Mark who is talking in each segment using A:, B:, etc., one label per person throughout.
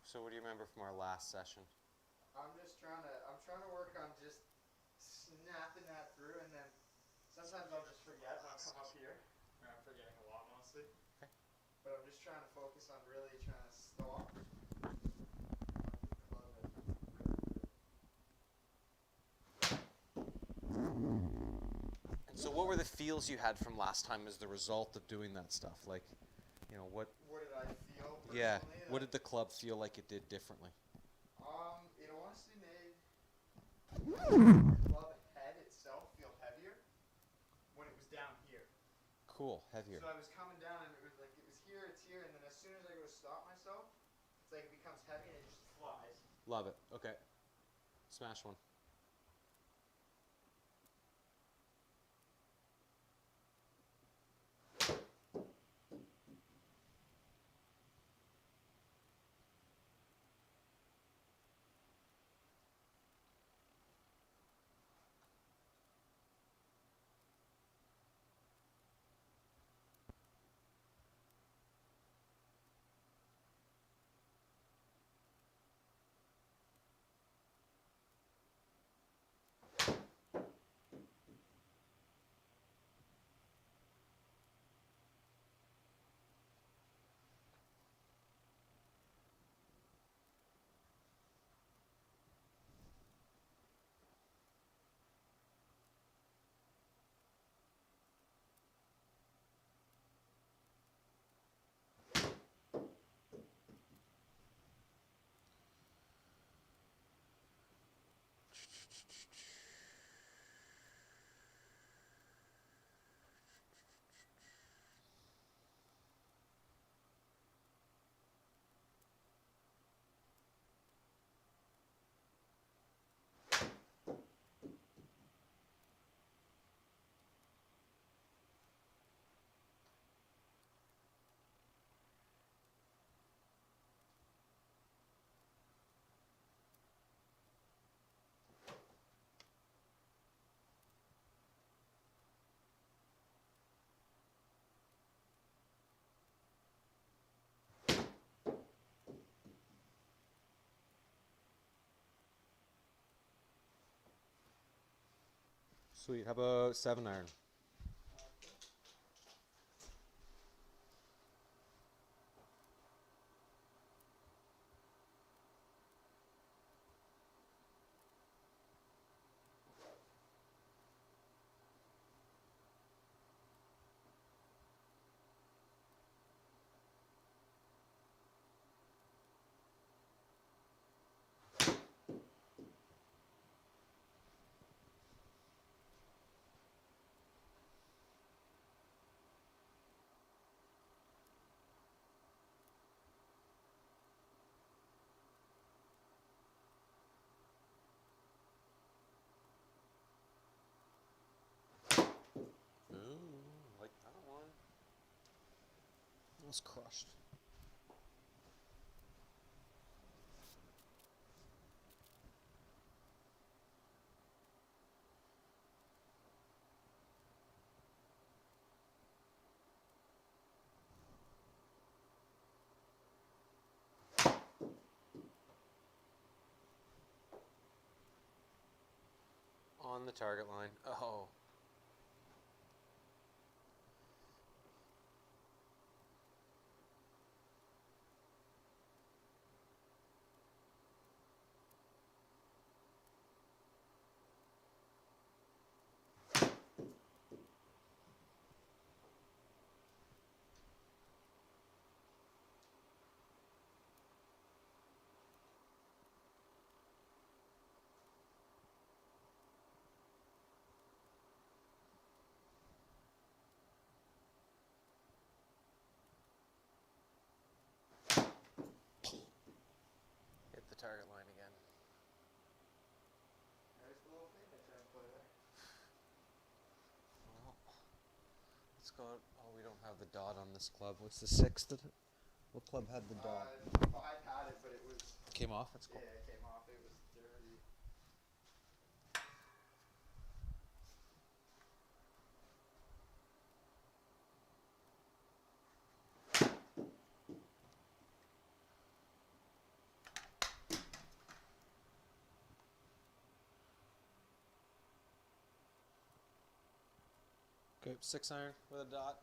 A: So what do you remember from our last session?
B: I'm trying to work on just snapping that through, and then sometimes I'll just forget and I'll come up here. And I'm forgetting a lot mostly.
A: Okay.
B: But I'm just trying to focus on really trying to stop.
A: And so what were the feels you had from last time as the result of doing that stuff? Like, you know, what
B: did I feel personally?
A: Yeah. What did the club feel like it did differently?
B: It honestly made the club head itself feel heavier when it was down here.
A: Cool, heavier.
B: So I was coming down and it was here, it's here, and then as soon as I go to stop myself, it's like it becomes heavy and it just flies.
A: Love it. Okay. Smash one. Sweet. How about 7-iron? Ooh, like that one. That was crushed. On the target line. Oh. Hit the target line again.
B: There's the little thing I tried to play there.
A: Well, let's go. Oh, we don't have the dot on this club. What's the 6th? What club had the dot?
B: 5 had it, but it was...
A: Came off? That's cool.
B: Yeah, it came off. It was dirty.
A: Okay, 6 iron with a dot.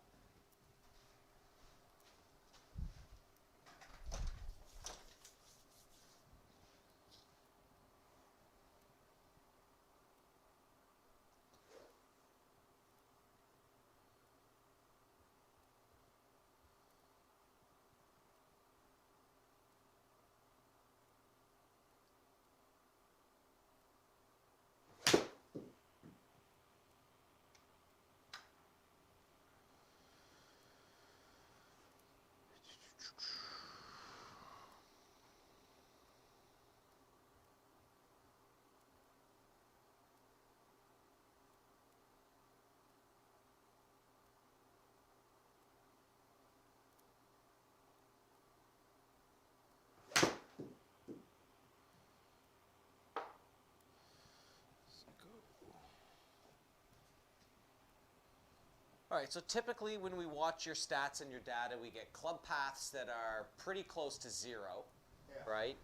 A: All right, so typically when we watch your stats and your data, we get club paths that are pretty close to 0,
B: Yeah.
A: right?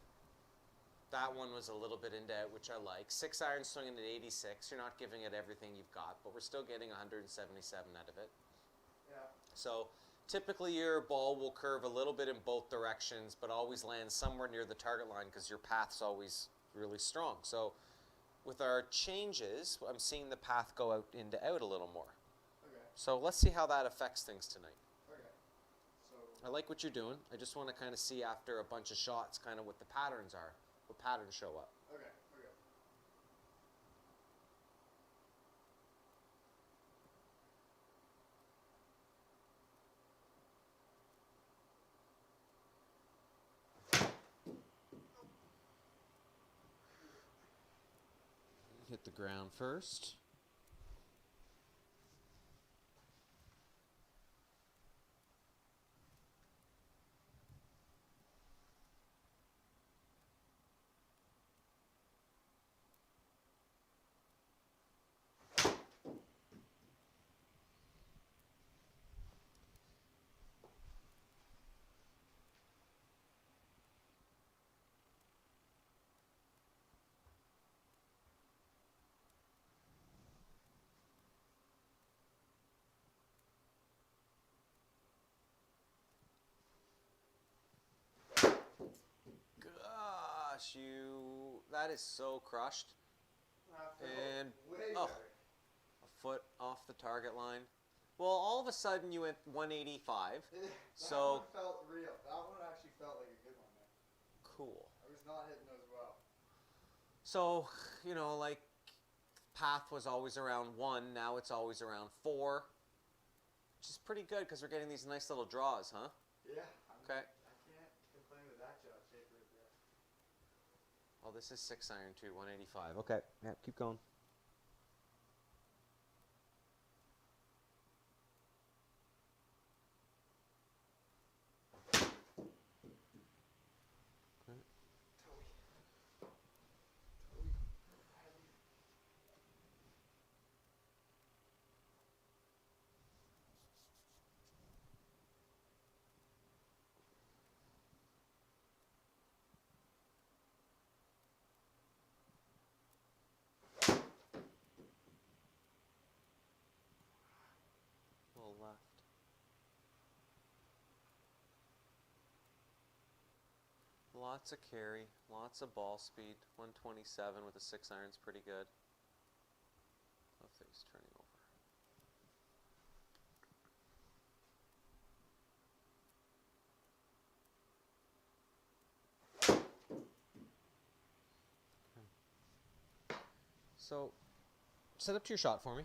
A: That one was a little bit in doubt, which I like. 6 iron swinging at 86. You're not giving it everything you've got, but we're still getting 177 out of it.
B: Yeah.
A: So typically your ball will curve a little bit in both directions, but always land somewhere near the target line because your path's always really strong. So with our changes, I'm seeing the path go out into out a little more.
B: Okay.
A: So let's see how that affects things tonight.
B: Okay. So.
A: I like what you're doing. I just want to kind of see after a bunch of shots kind of what the patterns are, what patterns show up.
B: Okay. Okay.
A: Hit the ground first. Gosh, that is so crushed. And
B: way
A: oh,
B: better.
A: a foot off the target line. Well, all of a sudden you went 185.
B: That
A: So
B: one felt real. That one actually felt like a good one there.
A: cool.
B: I was not hitting those well.
A: So, you know, like path was always around 1, now it's always around 4, which is pretty good because we're getting these nice little draws, huh?
B: Yeah.
A: Okay.
B: I can't complain with that shot shape right there.
A: Oh, this is 6 iron too, 185. Okay, yeah, keep going. Little left. Lots of carry, lots of ball speed. 127 with a 6 iron's pretty good. Oh, face turning over. Okay. So, set up to your shot for me.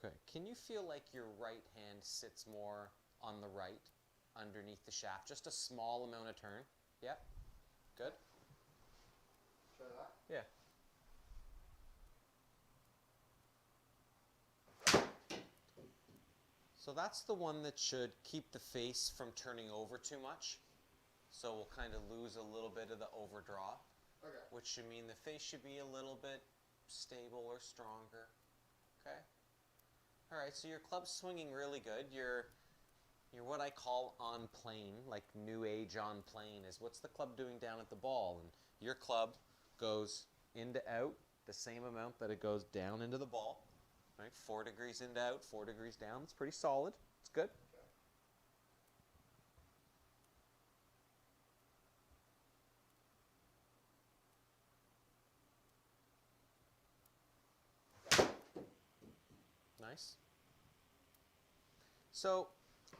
A: Okay, can you feel like your right hand sits more on the right, underneath the shaft? Just a small amount of turn. Yep. Good?
B: Try that?
A: Yeah. So that's the one that should keep the face from turning over too much. So we'll kind of lose a little bit of the overdraw.
B: Okay.
A: Which should mean the face should be a little bit stable or stronger. Okay? All right, so your club's swinging really good. You're what I call on plane, like new age on plane, is what's the club doing down at the ball? And your club goes into out the same amount that it goes down into the ball. Right? 4 degrees into out, 4 degrees down. It's pretty solid. It's good. Nice. So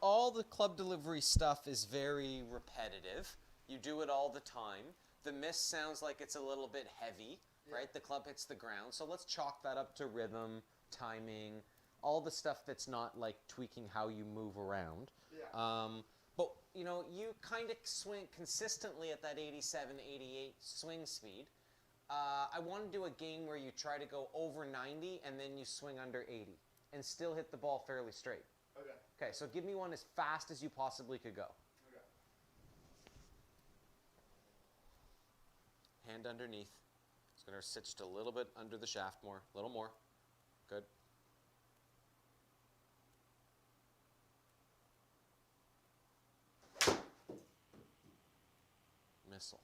A: all the club delivery stuff is very repetitive. You do it all the time. The miss sounds like it's a little bit heavy, right? The club hits the ground. So let's chalk that up to rhythm, timing, all the stuff that's not like tweaking how you move around.
B: Yeah.
A: But you know, you kind of swing consistently at that 87, 88 swing speed. I want to do a game where you try to go over 90 and then you swing under 80 and still hit the ball fairly straight.
B: Okay.
A: Okay, so give me one as fast as you possibly could go.
B: Okay.
A: Hand underneath. It's going to sit just a little bit under the shaft more. A little more. Good. Missile.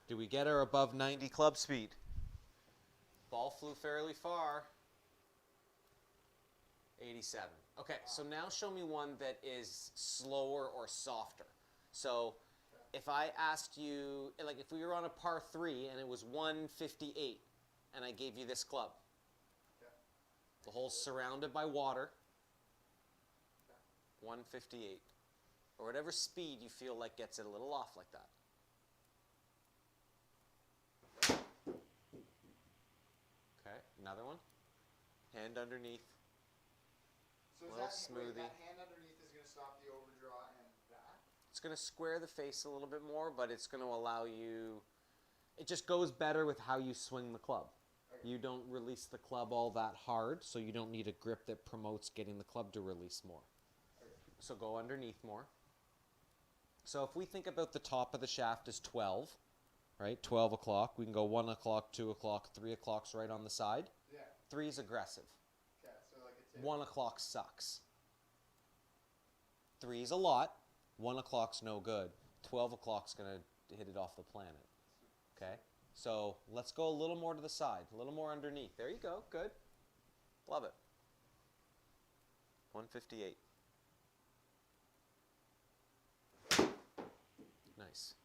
A: Do we get her above 90 club speed? Ball flew fairly far. 87. Okay, so now show me one that is slower or softer. So if I asked you, like if we were on a par 3 and it was 158 and I gave you this club. The hole's surrounded by water. 158. Or whatever speed you feel like gets it a little off like that. Okay, another one. Hand underneath.
B: So is
A: Little
B: that,
A: smoothie.
B: that hand underneath is going to stop the overdraw and that?
A: It's going to square the face a little bit more, but it's going to allow you... It just goes better with how you swing the club.
B: Okay.
A: You don't release the club all that hard, so you don't need a grip that promotes getting the club to release more.
B: Okay.
A: So go underneath more. So if we think about the top of the shaft as 12, right? 12 o'clock. We can go 1 o'clock, 2 o'clock, 3 o'clock's right on the side.
B: Yeah.
A: 3 is aggressive.
B: Okay, so like a tip.
A: 1 o'clock sucks. 3 is a lot. 1 o'clock's no good. 12 o'clock's going to hit it off the planet. Okay? So let's go a little more to the side. A little more underneath. There you go. Good. Love it. 158. Nice.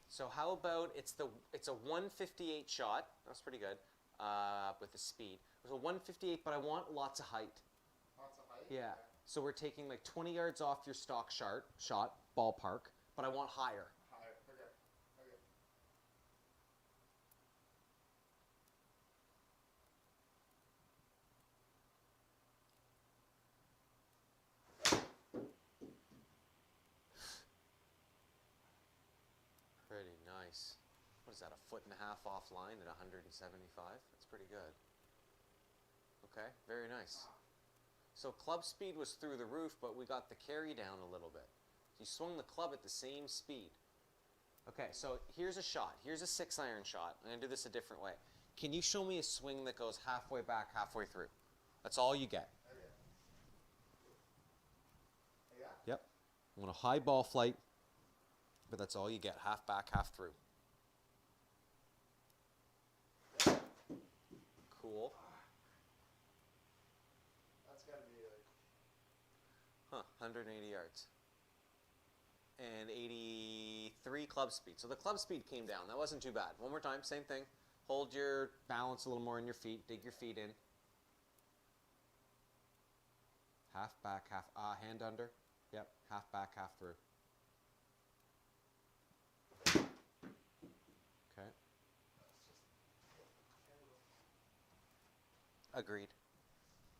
A: So how about it's a 158 shot. That's pretty good with the speed. It's a 158, but I want lots of height.
B: Lots of height?
A: Yeah.
B: Okay.
A: So we're taking like 20 yards off your stock shot ballpark, but I want higher.
B: Higher. Okay. Okay.
A: Pretty nice. What is that, a foot and a half offline at 175? That's pretty good. Okay, very nice. So club speed was through the roof, but we got the carry down a little bit. You swung the club at the same speed. Okay, so here's a shot. Here's a 6-iron shot. I'm going to do this a different way. Can you show me a swing that goes halfway back, halfway through? That's all you get.
B: Okay. Yeah?
A: Yep. I want a high ball flight, but that's all you get. Half back, half through. Cool.
B: That's got to be like...
A: Huh, 180 yards. And 83 club speed. So the club speed came down. That wasn't too bad. One more time, same thing. Hold your balance a little more in your feet. Dig your feet in. Half back, half, hand under. Yep, half back, half through. Okay. Agreed.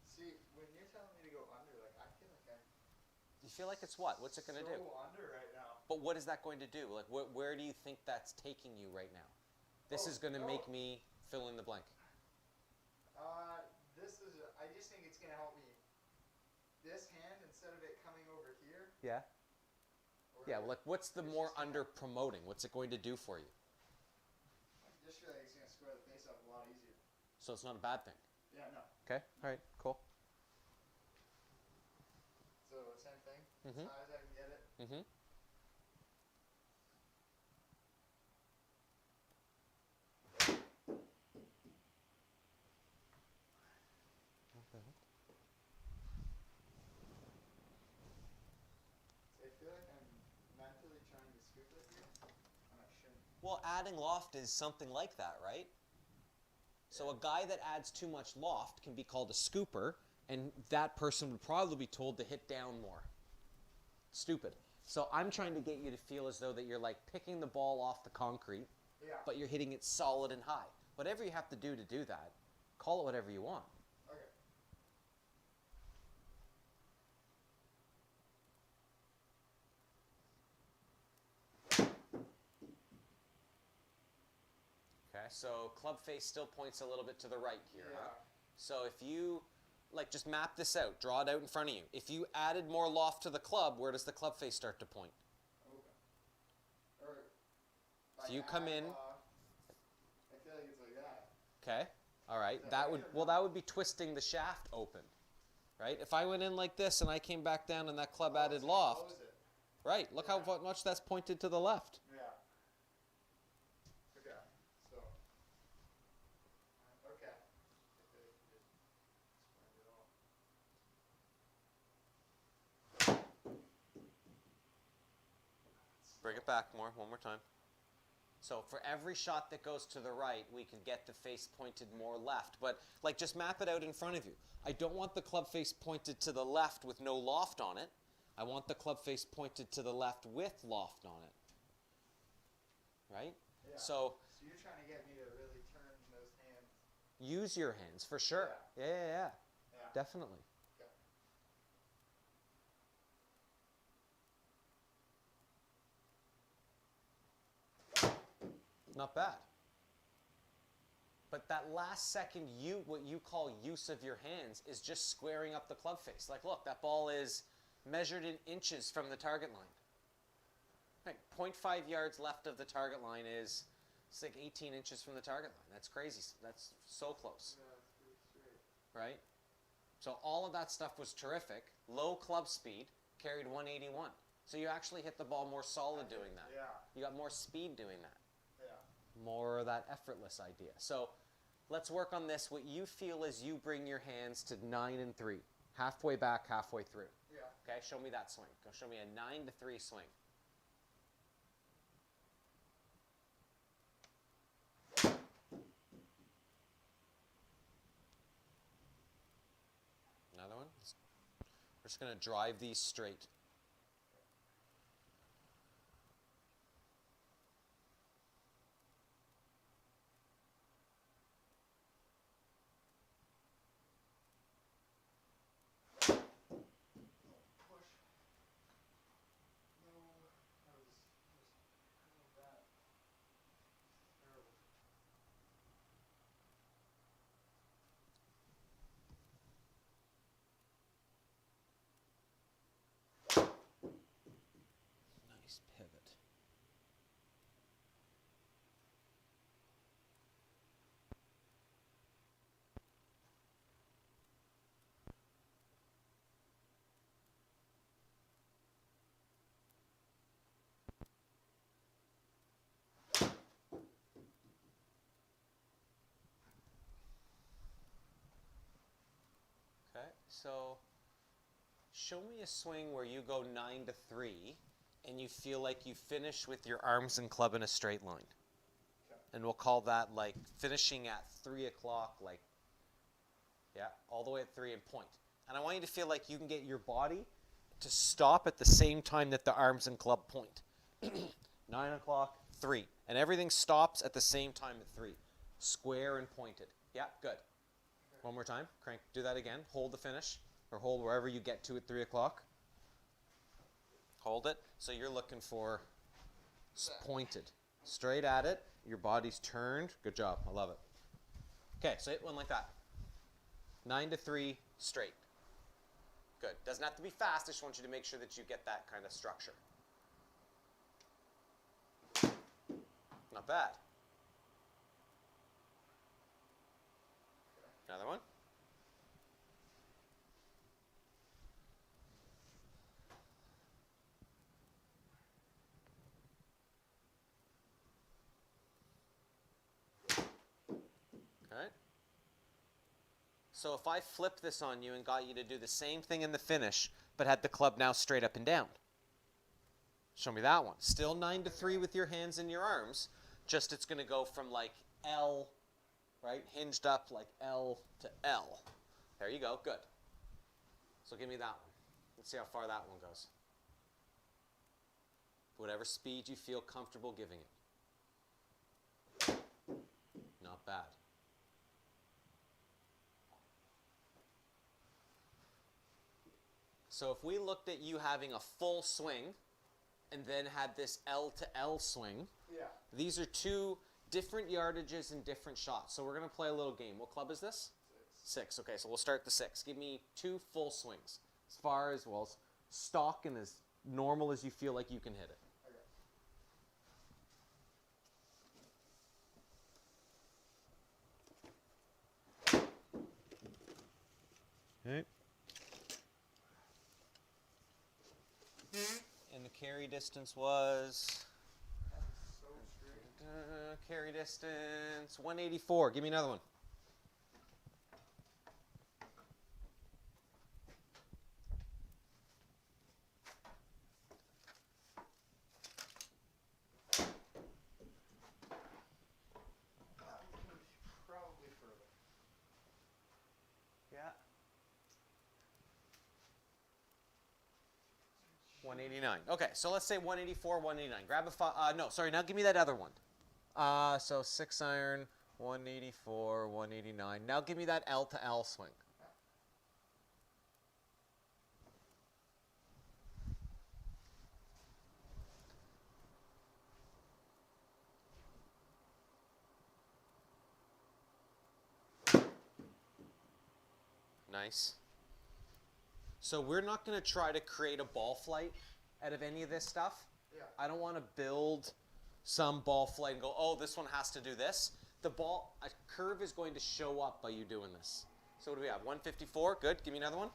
B: See, when you're telling me to go under, like, I feel like I'm...
A: You feel like it's what? What's it going to do?
B: So under right now.
A: But what is that going to do? Like, where do you think that's taking you right now? This is going to make me fill in the blank.
B: This is... I just think it's going to help me. This hand, instead of it coming over here...
A: Yeah? Yeah, like, what's the more under promoting? What's it going to do for you?
B: I just feel like it's going to square the face up a lot easier.
A: So it's not a bad thing.
B: Yeah, no.
A: Okay, all right, cool.
B: So as high as I can get it.
A: Mm-hmm.
B: I feel like I'm mentally trying to scoop it here, and I shouldn't.
A: Well, adding loft is something like that, right? So a guy that adds too much loft can be called a scooper, and that person would probably be told to hit down more. Stupid. So I'm trying to get you to feel as though that you're like picking the ball off the concrete, but you're hitting it solid and high. Whatever you have to do that, call it whatever you want.
B: Okay.
A: Okay, so club face still points a little bit to the right here, huh? So if you, like, just map this out, draw it out in front of you. If you added more loft to the club, where does the club face start to point?
B: Okay. Or
A: If you come in,
B: I feel like it's like that.
A: okay, all right,
B: Is that
A: that
B: right
A: would,
B: or
A: well,
B: no?
A: that would be twisting the shaft open, right? If I went in like this and I came back down and that club added loft,
B: Close it.
A: right, look how much that's pointed to the left.
B: Yeah. Okay. So. Okay. I feel like you just explained it all.
A: Bring it back more, one more time. So for every shot that goes to the right, we could get the face pointed more left. But like, just map it out in front of you. I don't want the club face pointed to the left with no loft on it. I want the club face pointed to the left with loft on it. Right?
B: Yeah.
A: So
B: you're trying to get me to really turn those hands.
A: use your hands for sure. Yeah. Definitely. Not bad. But that last second, what you call use of your hands is just squaring up the club face. Like, look, that ball is measured in inches from the target line. Right, 0.5 yards left of the target line is, it's like 18 inches from the target line. That's crazy. That's so close.
B: Yeah, it's pretty straight.
A: Right? So all of that stuff was terrific. Low club speed, carried 181. So you actually hit the ball more solid doing that.
B: Yeah.
A: You got more speed doing that.
B: Yeah.
A: More of that effortless idea. So let's work on this. What you feel is you bring your hands to 9 and 3. Halfway back, halfway through.
B: Yeah.
A: Okay, show me that swing. Go show me a 9 to 3 swing. Another one. We're just going to drive these straight. Nice pivot. Okay, so show me a swing where you go 9 to 3 and you feel like you finish with your arms and club in a straight line.
B: Okay.
A: And we'll call that like finishing at 3 o'clock, like, yeah, all the way at 3 and point. And I want you to feel like you can get your body to stop at the same time that the arms and club point. 9 o'clock, 3. And everything stops at the same time at 3. Square and pointed. Yeah, good. One more time. Crank. Do that again. Hold the finish. Or hold wherever you get to at 3 o'clock. Hold it. So you're looking for pointed. Straight at it. Your body's turned. Good job. I love it. Okay, so hit one like that. 9 to 3, straight. Good. Doesn't have to be fast. I just want you to make sure that you get that kind of structure. Not bad. Another one. So if I flip this on you and got you to do the same thing in the finish, but had the club now straight up and down. Show me that one. Still 9-3 with your hands and your arms, just it's going to go from like L, right, hinged up like L to L. There you go, good. So give me that one. Let's see how far that one goes. Whatever speed you feel comfortable giving it. Not bad. So if we looked at you having a full swing and then had this L to L swing,
B: Yeah.
A: these are two different yardages and different shots. So we're going to play a little game. What club is this? 6. Okay, so we'll start the 6. Give me 2 full swings. As far as, well, stock and as normal as you feel like you can hit it. Okay. And the carry distance was?
B: So straight.
A: Carry distance, 184. Give me another one.
B: Probably further.
A: Yeah. 189. Okay, so let's say 184, 189. Grab a no, sorry, now give me that other one. So 6 iron, 184, 189. Now give me that L to L swing. Nice. So we're not going to try to create a ball flight out of any of this stuff.
B: Yeah.
A: I don't want to build some ball flight and go, oh, this one has to do this. The ball, a curve is going to show up by you doing this. So what do we have? 154. Good. Give me another one.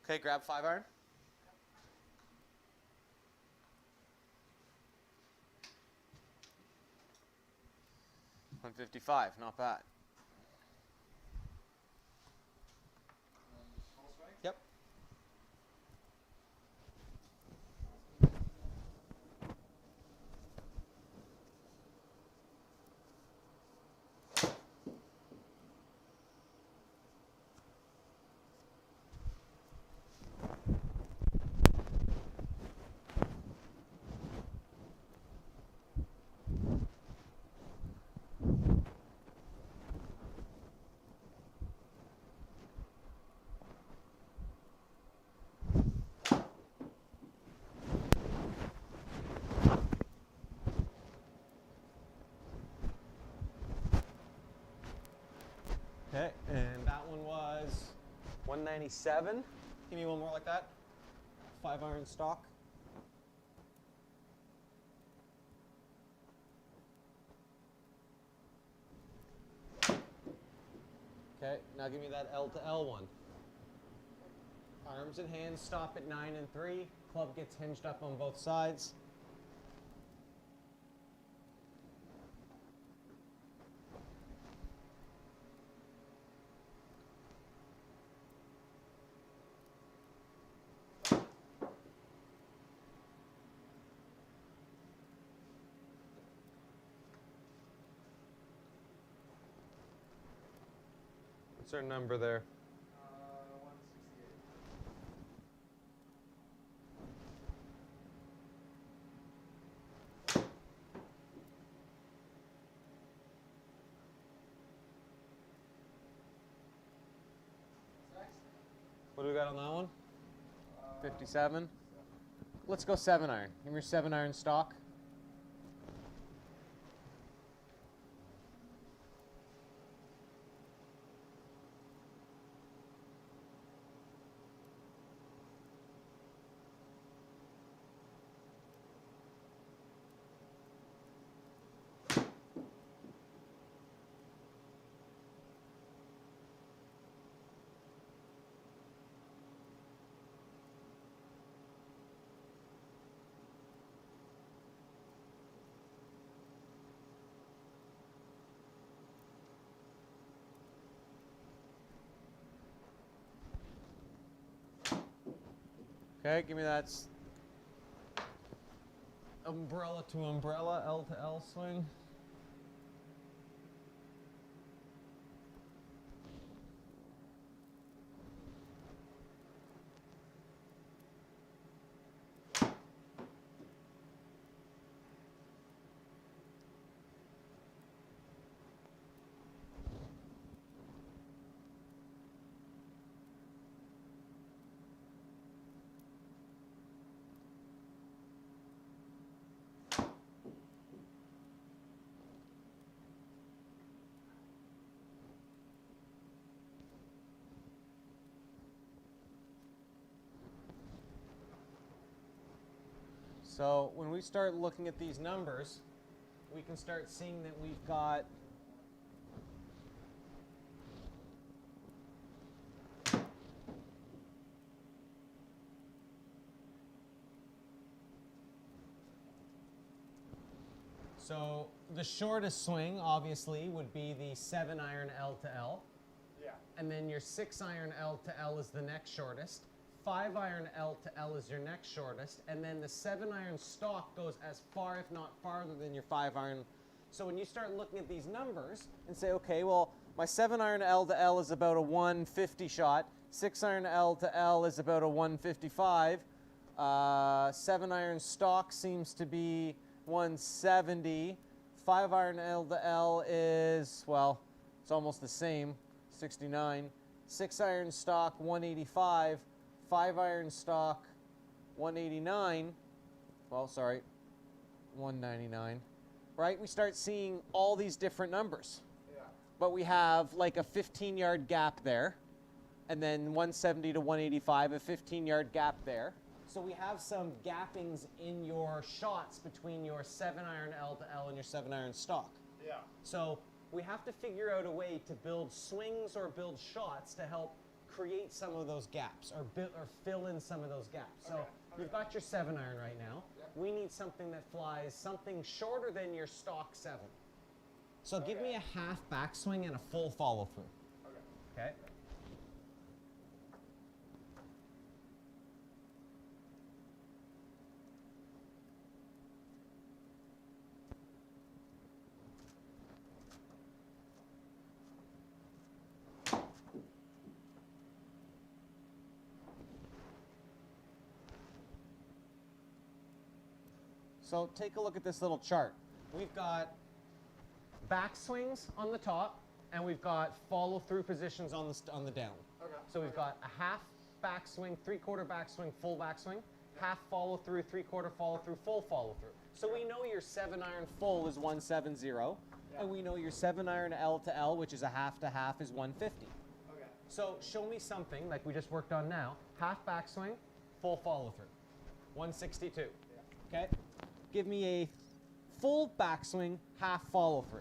A: Okay, grab 5 iron. $155, not bad.
B: Full swing?
A: Yep. Okay, and that one was 197. Give me one more like that. 5 iron stock. Okay, now give me that L to L one. Arms and hands stop at 9 and 3. Club gets hinged up on both sides. What's our number there?
B: 168.
A: What do we got on that one? 57. Let's go 7 iron. Give me your 7 iron stock. Okay, give me that umbrella to umbrella, L to L swing. So when we start looking at these numbers, we can start seeing that we've got so the shortest swing obviously would be the 7-iron L to L.
B: Yeah.
A: And then your 6-iron L to L is the next shortest. 5-iron L to L is your next shortest, and then the 7-iron stock goes as far, if not farther, than your 5-iron. So when you start looking at these numbers and say, okay, well, my 7-iron L to L is about a 150 shot, 6-iron L to L is about a 155, 7-iron stock seems to be 170, 5-iron L to L is, well, it's almost the same, 69, 6-iron stock 185, 5-iron stock 189, well, sorry, 199, right? We start seeing all these different numbers.
B: Yeah.
A: But we have like a 15-yard gap there, and then 170 to 185, a 15-yard gap there. So we have some gappings in your shots between your 7-iron L to L and your 7-iron stock.
B: Yeah.
A: So we have to figure out a way to build swings or build shots to help create some of those gaps or fill in some of those gaps. So you've got your 7-iron right now.
B: Yep.
A: We need something that flies something shorter than your stock 7. So give me a half backswing and a full follow through.
B: Okay.
A: Okay? So take a look at this little chart. We've got backswings on the top, and we've got follow-through positions on the down.
B: Okay.
A: So we've got a half backswing, 3/4 backswing, full backswing, half follow-through, 3/4 follow-through, full follow-through. So we know your 7-iron full is 170, and we know your 7-iron L to L, which is a half to half, is 150.
B: Okay.
A: So show me something like we just worked on now. Half backswing, full follow-through, 162. Okay? Give me a full backswing, half follow-through.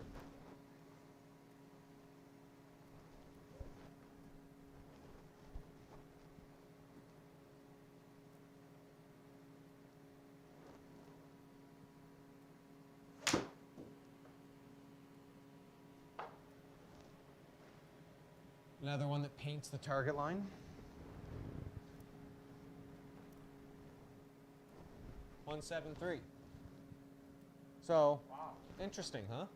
A: Another one that paints the target line. 173. So,
B: Wow.
A: interesting, huh?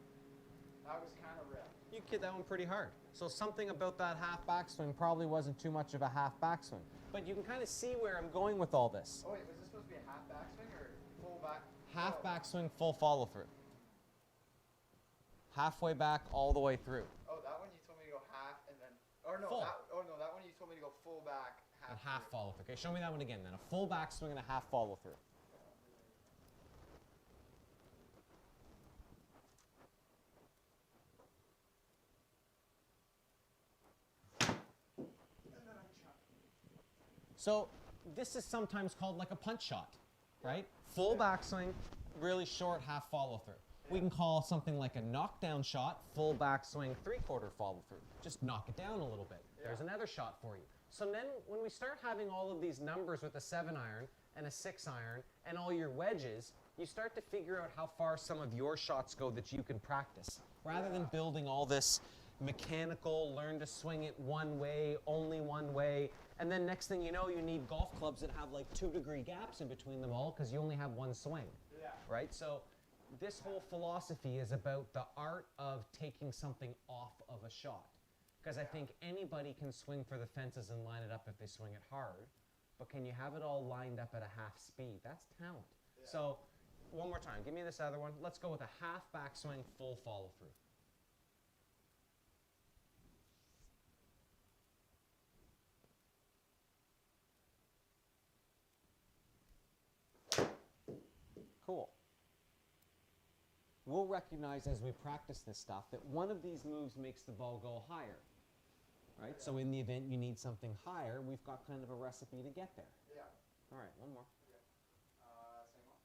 B: That was kind of rare.
A: You hit that one pretty hard. So something about that half backswing probably wasn't too much of a half backswing. But you can kind of see where I'm going with all this.
B: Oh wait, was this supposed to be a half backswing or full back?
A: Half
B: Oh.
A: backswing, full follow through. Halfway back, all the way through.
B: Oh, that one you told me to go half and then. Or no,
A: Full.
B: that one you told me to go full back, half.
A: And half
B: through.
A: follow through. Okay, show me that one again then. A full backswing and a half follow through. So this is sometimes called like a punch shot, right? Full backswing, really short half follow through. We can call something like a knockdown shot, full backswing, 3/4 follow through. Just knock it down a little bit. There's another shot for you. So then when we start having all of these numbers with a 7-iron and a 6-iron and all your wedges, you start to figure out how far some of your shots go that you can practice. Rather than building all this mechanical, learn to swing it one way, only one way. And then next thing you know, you need golf clubs that have like 2-degree gaps in between them all because you only have one swing.
B: Yeah.
A: Right? So this whole philosophy is about the art of taking something off of a shot. Because I think anybody can swing for the fences and line it up if they swing it hard. But can you have it all lined up at a half speed? That's talent.
B: Yeah.
A: So one more time. Give me this other one. Let's go with a half backswing, full follow through. Cool. We'll recognize as we practice this stuff that one of these moves makes the ball go higher. Right?
B: Okay.
A: So in the event you need something higher, we've got kind of a recipe to get there.
B: Yeah.
A: All right, one more.
B: Okay.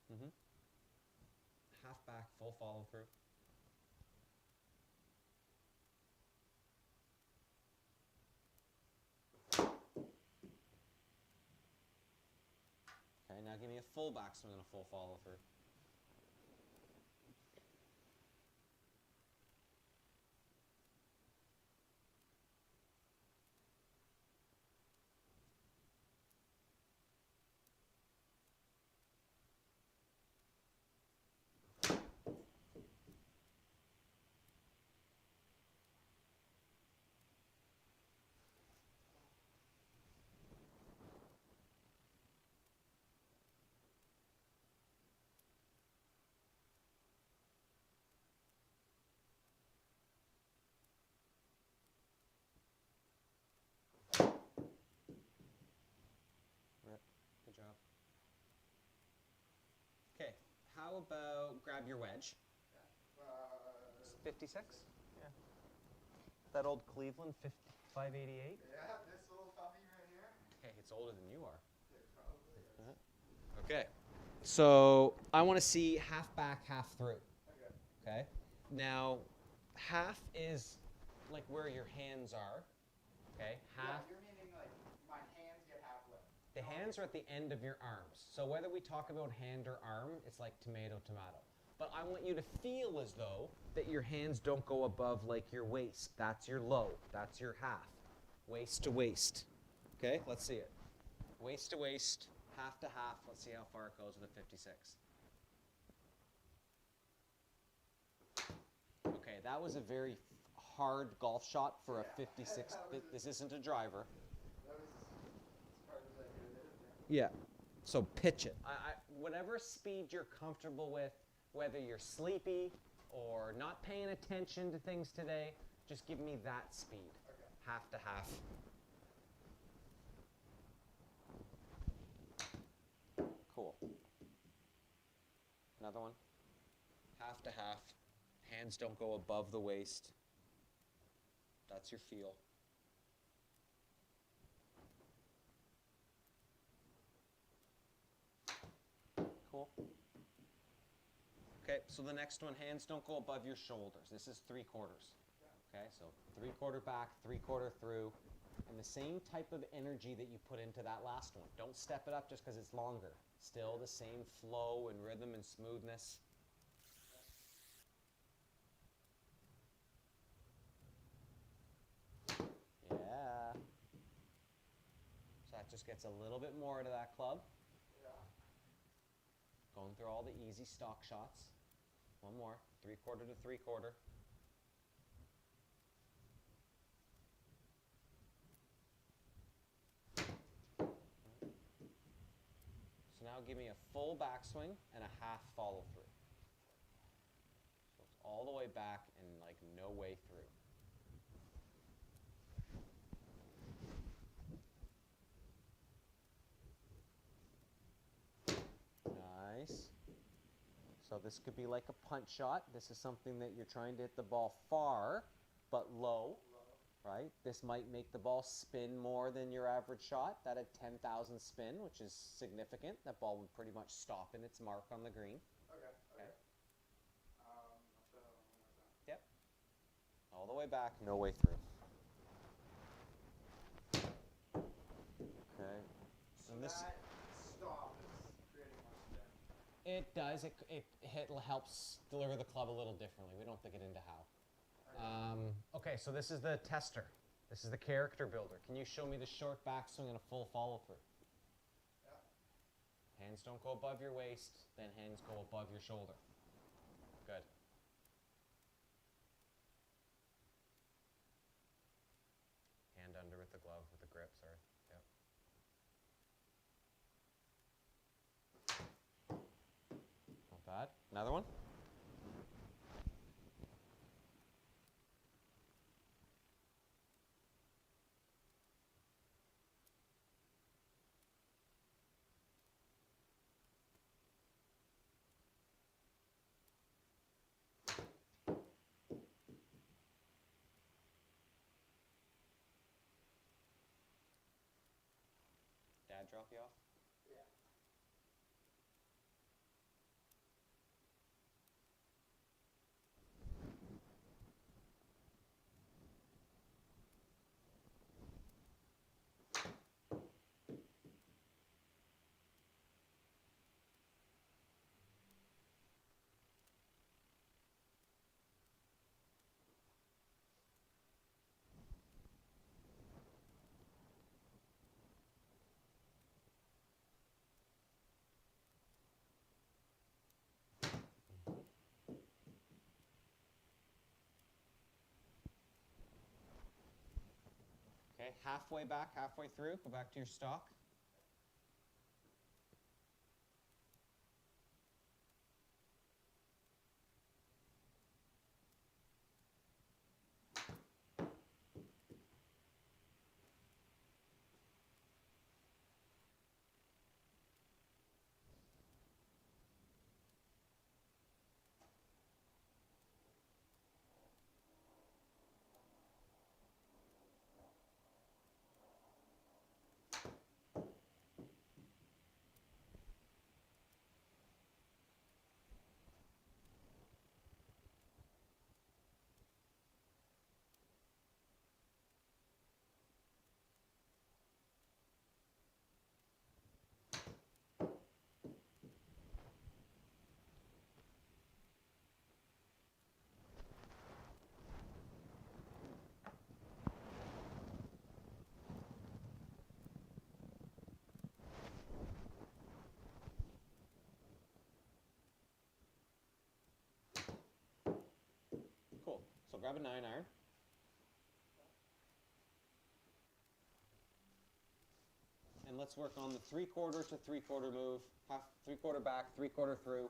B: Same one.
A: Half back, full follow through. Okay, now give me a full backswing and a full follow through. Good job. Okay, how about grab your wedge?
B: Yeah.
A: 56? Yeah. That old Cleveland 588?
B: Yeah, this little puppy right here.
A: Hey, it's older than you are.
B: It probably is.
A: Okay. So I want to see half back, half through.
B: Okay.
A: Okay. Now, half is like where your hands are. Okay. Half.
B: Yeah, you're meaning like my hands get halfway.
A: The hands are at the end of your arms. So whether we talk about hand or arm, it's like tomato, tomato. But I want you to feel as though that your hands don't go above like your waist. That's your low. That's your half. Waist to waist. Okay, let's see it. Waist to waist, half to half. Let's see how far it goes with a 56. Okay, that was a very hard golf shot for a 56. This isn't a driver.
B: That was as hard as I could have hit it there.
A: Yeah. So pitch it. Whatever speed you're comfortable with, whether you're sleepy or not paying attention to things today, just give me that speed.
B: Okay.
A: Half to half. Cool. Another one. Half to half. Hands don't go above the waist. That's your feel. Cool. Okay, so the next one, hands don't go above your shoulders. This is 3/4. Okay, so 3/4 back, 3/4 through, and the same type of energy that you put into that last one. Don't step it up just because it's longer. Still the same flow and rhythm and smoothness. Yeah. So that just gets a little bit more to that club.
B: Yeah.
A: Going through all the easy stock shots. One more. 3/4 to 3/4. So now give me a full backswing and a half follow through. So it's all the way back and like no way through. Nice. So this could be like a punch shot. This is something that you're trying to hit the ball far, but low, right? This might make the ball spin more than your average shot. That had 10,000 spin, which is significant. That ball would pretty much stop in its mark on the green.
B: Okay.
A: Okay.
B: I'll try that one more time.
A: Yep. All the way back, no way through. Okay.
B: So
A: And this,
B: that stop is creating more spin.
A: it does. It helps deliver the club a little differently. We don't think it into how. Okay, so this is the tester. This is the character builder. Can you show me the short backswing and a full follow through?
B: Yeah.
A: Hands don't go above your waist, then hands go above your shoulder. Good. Hand under with the glove, with the grip, sorry. Yep. Not bad. Another one. Dad drop you off?
B: Yeah.
A: Okay, halfway back, halfway through. Go back to your stock. Cool. So grab a 9-iron. And let's work on the 3/4 to 3/4 move, half 3/4 back, 3/4 through,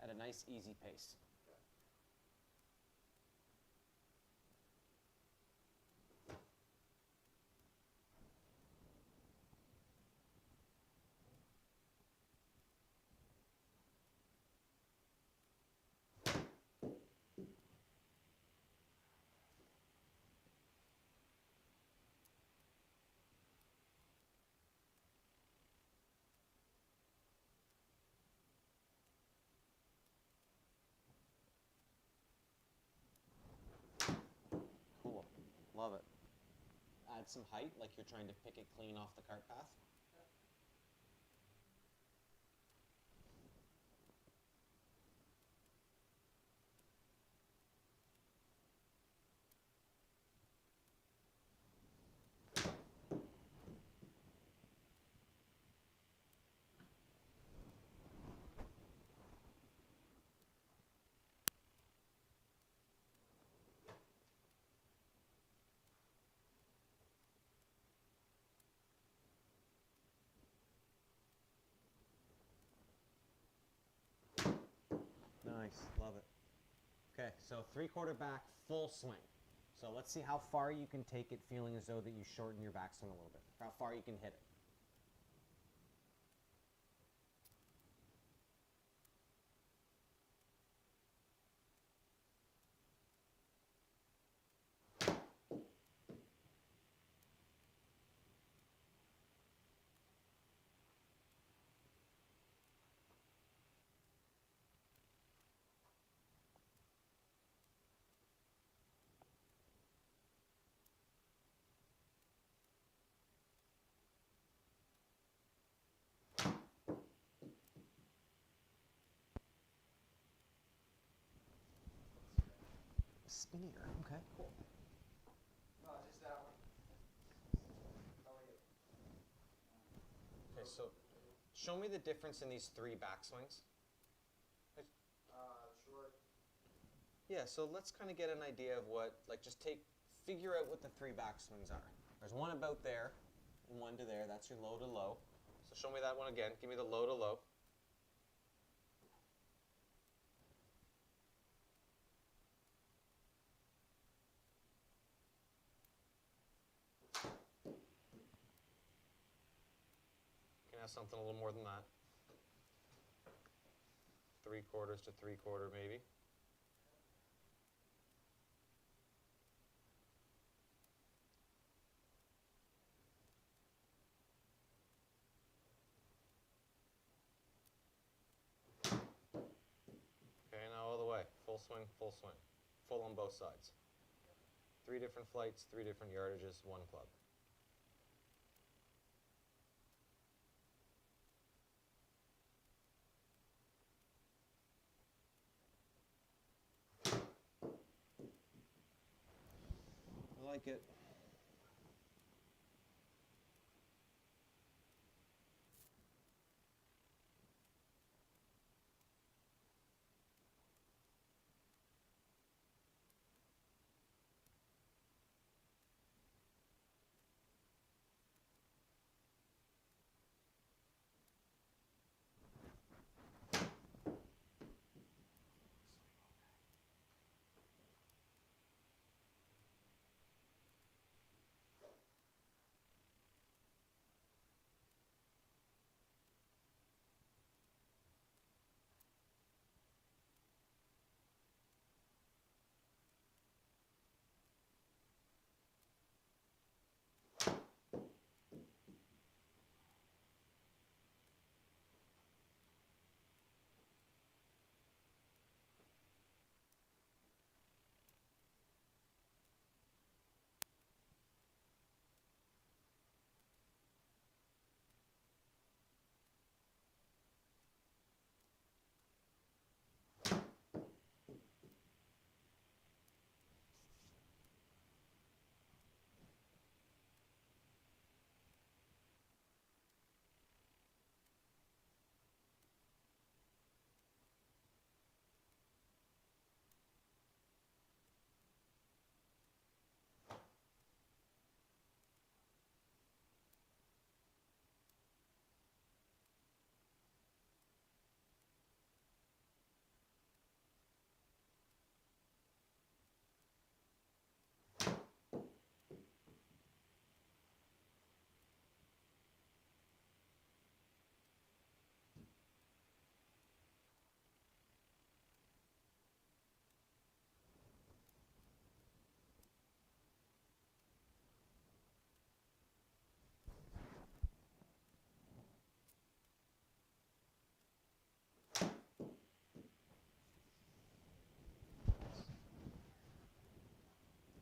A: at a nice easy pace. Cool. Love it. Add some height, like you're trying to pick it clean off the cart path. Nice, love it. Okay, so 3/4 back, full swing. So let's see how far you can take it, feeling as though that you shorten your backswing a little bit. How far you can hit it. spinnier. Okay, cool.
B: No, just that one. I like it.
A: Okay, so show me the difference in these 3 backswings.
B: Short.
A: Yeah, so let's kind of get an idea of what, like just figure out what the 3 backswings are. There's one about there and one to there. That's your low to low. So show me that one again. Give me the low to low. You can have something a little more than that. 3/4 to 3/4 maybe. Okay, now all the way. Full swing, full swing. Full on both sides. 3 different flights, 3 different yardages, 1 club. I like it.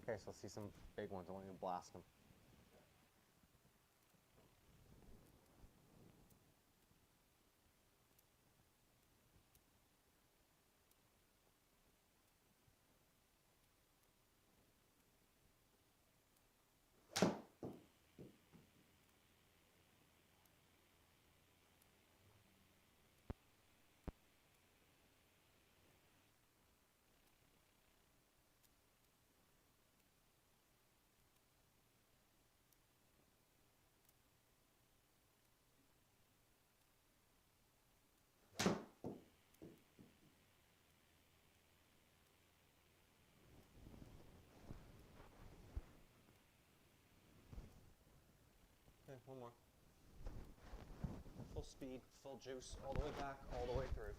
A: Okay, so let's see some big ones. I want you to blast them. Okay, one more. Full speed, full juice, all the way back, all the way through.